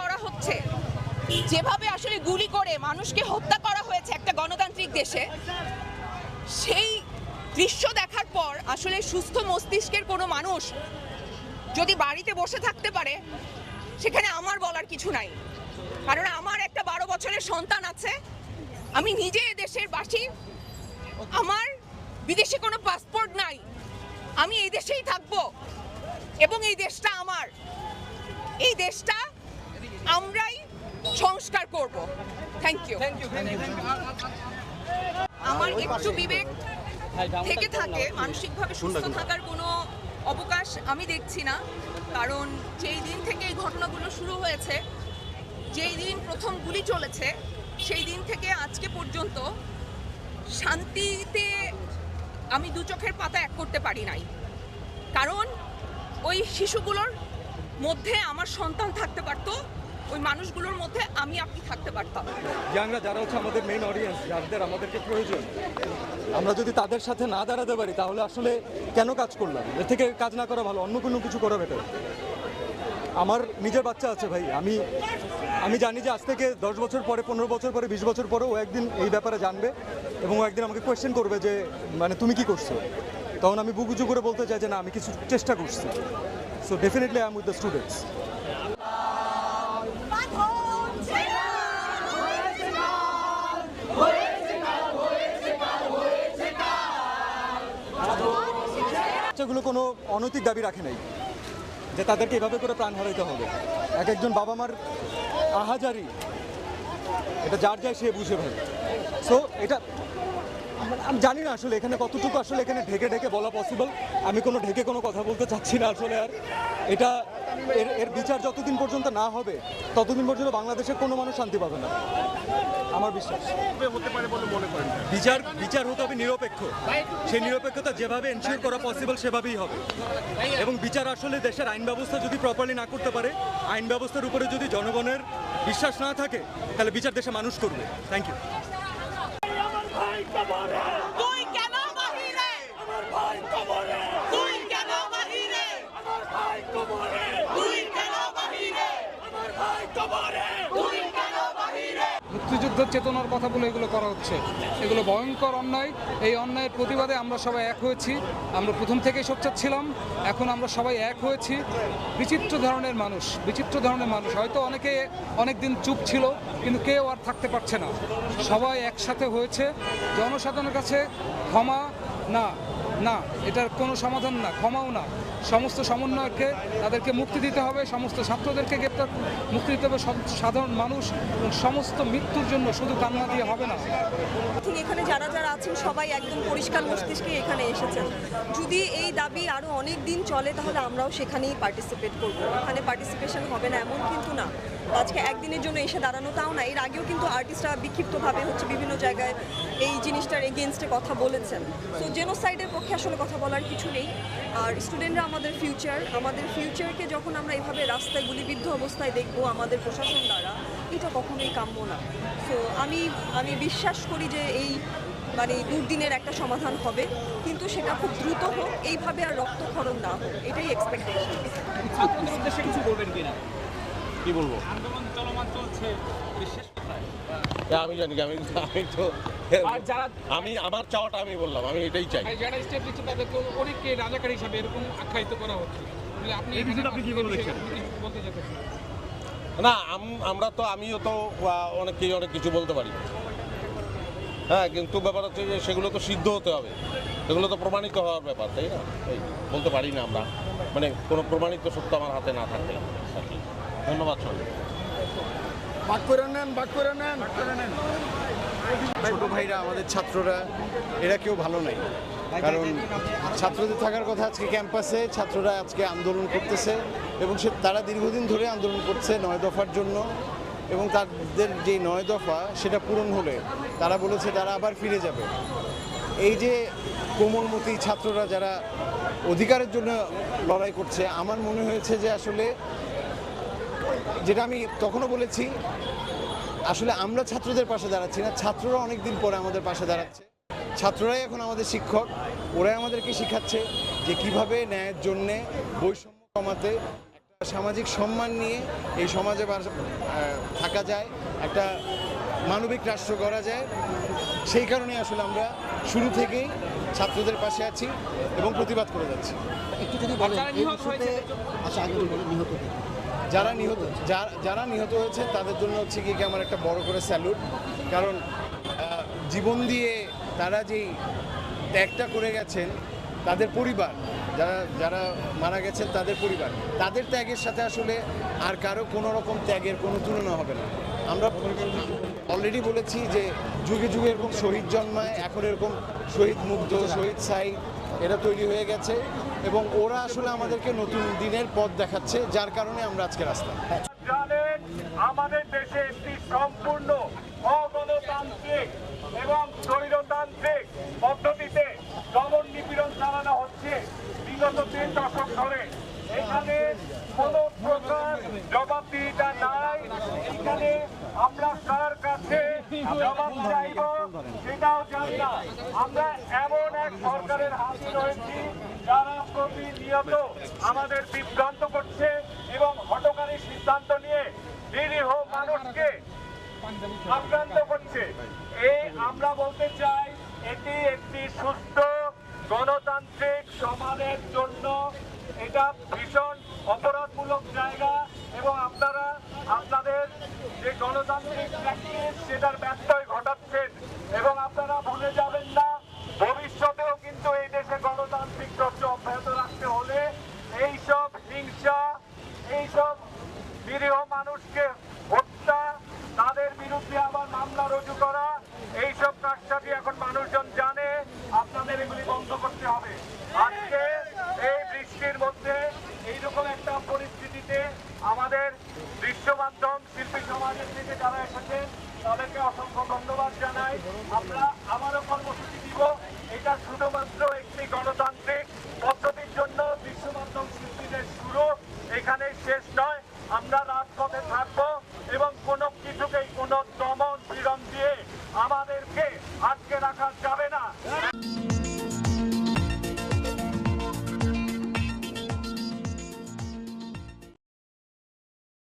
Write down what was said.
করা হচ্ছে, যেভাবে আসলে গুলি করে মানুষকে হত্যা করা হয়েছে একটা গণতান্ত্রিক দেশে, সেই দৃশ্য দেখার পর আসলে সুস্থ মস্তিষ্কের কোনো মানুষ যদি বাড়িতে বসে থাকতে পারে, সেখানে আমার বলার কিছু নাই। কারণ আমার একটা 12 বছরের সন্তান আছে, আমি নিজে দেশের বাসী, আমার বিদেশে কোনো পাসপোর্ট নাই, আমি এই দেশেই থাকবো এবং এই দেশটা আমার, এই দেশটা আমরাই সংস্কার করব। Thank you. আমার একটু বিবেক থেকে থাকে, মানসিকভাবে সুস্থ থাকার কোনো অবকাশ আমি দেখছি না। কারণ যেই দিন থেকে এই ঘটনাগুলো শুরু হয়েছে, যেই দিন প্রথম গুলি চলেছে, সেই দিন থেকে আজকে পর্যন্ত শান্তিতে আমি দু চোখের পাতা এক করতে পারি নাই। কারণ ওই শিশুগুলোর মধ্যে আমার সন্তান থাকতে পারতো, ওই মানুষগুলোর মধ্যে আমি আপনি থাকতে পারতাম। ইয়াংরা যারা হচ্ছে আমাদের মেইন অডিয়েন্স, যাদের আমাদেরকে প্রয়োজন, আমরা যদি তাদের সাথে না দাঁড়াতে পারি তাহলে আসলে কেন কাজ করলাম? এর থেকে কাজ না করা ভালো, অন্য কোনো কিছু করা বেটার। আমার নিজের বাচ্চা আছে ভাই, আমি জানি যে আজ থেকে 10 বছর পরে, 15 বছর পরে, 20 বছর পরে ও একদিন এই ব্যাপারে জানবে এবং ও একদিন আমাকে কোয়েশ্চেন করবে যে মানে তুমি কি করছো। তখন আমি বুক উঁচু করে বলতে চাই যে না, আমি কিছু চেষ্টা করছি। So definitely I am with the students. বাচ্চাগুলো কোনো অনৈতিক দাবি রাখে নাই যে তাদেরকে এভাবে করে প্রাণ হারাইতে হবে। এক একজন বাবা মার আহাজারি, এটা যার যায় সে বুঝে ভাই। সো এটা আমি জানি না আসলে এখানে কতটুকু আসলে এখানে ঢেকে ঢেকে বলা পসিবল। আমি কোনো ঢেকে কোনো কথা বলতে চাচ্ছি না আসলে। আর এটা এর বিচার যতদিন পর্যন্ত না হবে ততদিন পর্যন্ত বাংলাদেশের কোনো মানুষ শান্তি পাবে না, আমার বিশ্বাস। হতে পারে বলে মনে করেন? বিচার হতে হবে নিরপেক্ষ। সেই নিরপেক্ষতা যেভাবে এনশিওর করা পসিবল সেভাবেই হবে। এবং বিচার আসলে দেশের আইন ব্যবস্থা যদি প্রপারলি না করতে পারে, আইন ব্যবস্থার উপরে যদি জনগণের বিশ্বাস না থাকে, তাহলে বিচার দেশে মানুষ করবে। Thank you. তুই কেন বাহিরে? আমার ভাই কবরে। তুই কেন বাহিরে? আমার ভাই কবরে। তুই কেন বাহিরে? আমার ভাই কবরে। তুই কেন বাহিরে? মুক্তিযুদ্ধ চেতনার কথা বলে এগুলো করা হচ্ছে, এগুলো ভয়ঙ্কর অন্যায়। এই অন্যায়ের প্রতিবাদে আমরা সবাই এক হয়েছি। আমরা প্রথম থেকেই সোচ্চার ছিলাম, এখন আমরা সবাই এক হয়েছি। বিচিত্র ধরনের মানুষ, হয়তো অনেকে অনেক দিন চুপ ছিল, কিন্তু কেউ আর থাকতে পারছে না। সবাই একসাথে হয়েছে। জনসাধারণের কাছে ক্ষমা না, এটার কোনো সমাধান না, ক্ষমাও না। সমস্ত সমন্বয়কে তাদেরকে মুক্তি দিতে হবে, সমস্ত ছাত্রদেরকে মুক্তি দিতে হবে। সাধারণ মানুষ এবং সমস্ত মৃত্যুর জন্য শুধু কান্না দিয়ে হবে না। এখানে যারা আছেন সবাই একদম পরিষ্কার মস্তিষ্কে এখানে এসেছেন। যদি এই দাবি আরও অনেক দিন চলে তাহলে আমরাও সেখানেই পার্টিসিপেট করব। এখানে পার্টিসিপেশন হবে না এমন কিন্তু না। আজকে একদিনের জন্য এসে দাঁড়ানো তাও না, এর আগেও কিন্তু আর্টিস্টরা বিক্ষিপ্তভাবে বিভিন্ন জায়গায় এই জিনিসটার এগেনস্টে কথা বলেছেন। তো জেনোসাইডের পক্ষে আসলে কথা বলার কিছু নেই। আর স্টুডেন্টরা আমাদের ফিউচারকে যখন আমরা এভাবে রাস্তায় গুলিবিদ্ধ অবস্থায় দেখব আমাদের প্রশাসন দ্বারা, এটা কখনোই কাম্য না। তো আমি বিশ্বাস করি যে এই দুর্দিনের একটা সমাধান হবে, কিন্তু সেটা খুব দ্রুত হোক, এইভাবে আর রক্তক্ষরণ না হোক, এটাই এক্সপেকটেশন। উদ্দেশ্যে কিছু বলবেন কিনা? কি বলবো? আন্দোলন চলমান চলছে, বিশেষ কোথায়? আমি জানি, আমি তো আমি আমার চাওয়াটা আমি বললাম, আমি এটাই চাই। যারা স্টেপ দিচ্ছে তাদেরকে অনেককে রাজাকার হিসাবে এরকম আখ্যায়িত করা হচ্ছে। আপনি কি বলতে চাচ্ছেন? না, আমিও তো অনেক কিছু বলতে পারি। হ্যাঁ, কিন্তু ব্যাপার হচ্ছে যে সেগুলো তো সিদ্ধ হতে হবে, সেগুলো তো প্রমাণিত হওয়ার ব্যাপার, তাই না? বলতে পারি না আমরা, কোনো প্রমাণিত সত্য আমার হাতে না থাকে আর কি। ধন্যবাদ সবাই। বাক করে নেন। ছোট ভাইরা, আমাদের ছাত্ররা, এরা কেউ ভালো নাই। কারণ ছাত্রদের থাকার কথা আজকে ক্যাম্পাসে, ছাত্ররা আজকে আন্দোলন করতেছে এবং তারা দীর্ঘদিন ধরে আন্দোলন করছে 9 দফার জন্য। এবং তাদের যে 9 দফা সেটা পূরণ হলে তারা বলেছে তারা আবার ফিরে যাবে। এই যে কোমলমতি ছাত্ররা যারা অধিকারের জন্য লড়াই করছে, আমার মনে হয়েছে যে আসলে, যেটা আমি তখনও বলেছি, আসলে আমরা ছাত্রদের পাশে দাঁড়াচ্ছি না, ছাত্ররা অনেক দিন পরে আমাদের পাশে দাঁড়াচ্ছে। ছাত্ররাই এখন আমাদের শিক্ষক, ওরাই আমাদেরকে শেখাচ্ছে যে কিভাবে ন্যায়ের জন্যে, বৈষম্য কমাতে সামাজিক সম্মান নিয়ে এই সমাজে থাকা যায়, একটা মানবিক রাষ্ট্র গড়া যায়। সেই কারণে আসলে আমরা শুরু থেকেই ছাত্রদের পাশে আছি এবং প্রতিবাদ করে যাচ্ছি। একটু যদি বলেন এই ইস্যুতে, আচ্ছা আগে বলুন নিহত যারা নিহত হয়েছে তাদের জন্য হচ্ছে কি আমার একটা বড় করে স্যালুট, কারণ জীবন দিয়ে তারা যেই ত্যাগটা করে গেছেন, তাদের পরিবার যারা মারা গেছেন তাদের পরিবার, তাদের ত্যাগের সাথে আসলে আর কারো কোনো রকম ত্যাগের কোনো তুলনা হবে না। আমরা অলরেডি বলেছি যে যুগে যুগে এরকম শহীদ জন্মায়, এখন এরকম শহীদ মুগ্ধ, শহীদ সাই এরা তৈরি হয়ে গেছে এবং ওরা আসলে আমাদেরকে নতুন দিনের পথ দেখাচ্ছে, যার কারণে আমরা আজকে রাস্তায়। জানেন আমাদের দেশে একটি সম্পূর্ণ অগণতান্ত্রিক এবং স্বৈরতান্ত্রিক পদ্ধতিতে দমন নিপীড়ন চালানো হচ্ছে বিগত 3 দশক ধরে। এখানে কোনো প্রকার জবাবদিহিতা নাই। এখানে আমরা কার কাছে জবাব চাইব সেটাও জানি না। আমরা এমন এক সরকারের হাতে রয়েছি যারা প্রতিনিয়ত আমাদের বিভ্রান্ত করছে এবং হঠকারী সিদ্ধান্ত নিয়ে নিরীহ মানুষকে আক্রান্ত করছে। এই আমরা বলতে চাই এটি একটি সুস্থ গণতান্ত্রিক সমাজের জন্য এটা ভীষণ অপরাধমূলক জায়গা এবং আপনারা আপনাদের যে গণতান্ত্রিক প্র্যাকটিস সেটার ব্যত্যয় ঘটাচ্ছেন এবং আপনারা ভুলে যাবেন না ভবিষ্যতেও কিন্তু এই দেশে গণতান্ত্রিক চর্চা অব্যাহত রাখতে হলে এইসব হিংসা, এইসব নিরীহ মানুষকে হত্যা, তাদের বিরুদ্ধে আবার মামলা রুজু করা, এইসব কাজটাকে এখন মানুষজন জানে। আপনাদের এগুলি বন্ধ করতে হবে। আজকে এই বৃষ্টির মধ্যে এইরকম একটা পরিস্থিতিতে আমাদের দৃশ্য মাধ্যম শিল্পী সমাজের থেকে যারা এসেছেন তাদেরকে অসংখ্য ধন্যবাদ জানাই। আমরা আবারও কর্মসূচি দিব। এটা শুধুমাত্র একটি গণতান্ত্রিক পদ্ধতির জন্য দৃশ্য মাধ্যম শিল্পীদের শুরু, এখানে শেষ নয়। আমরা রাজপথে থাকবো এবং কোনো কিছুকেই কোনো দমন পীড়ন দিয়ে আমাদেরকে আটকে রাখা যাবে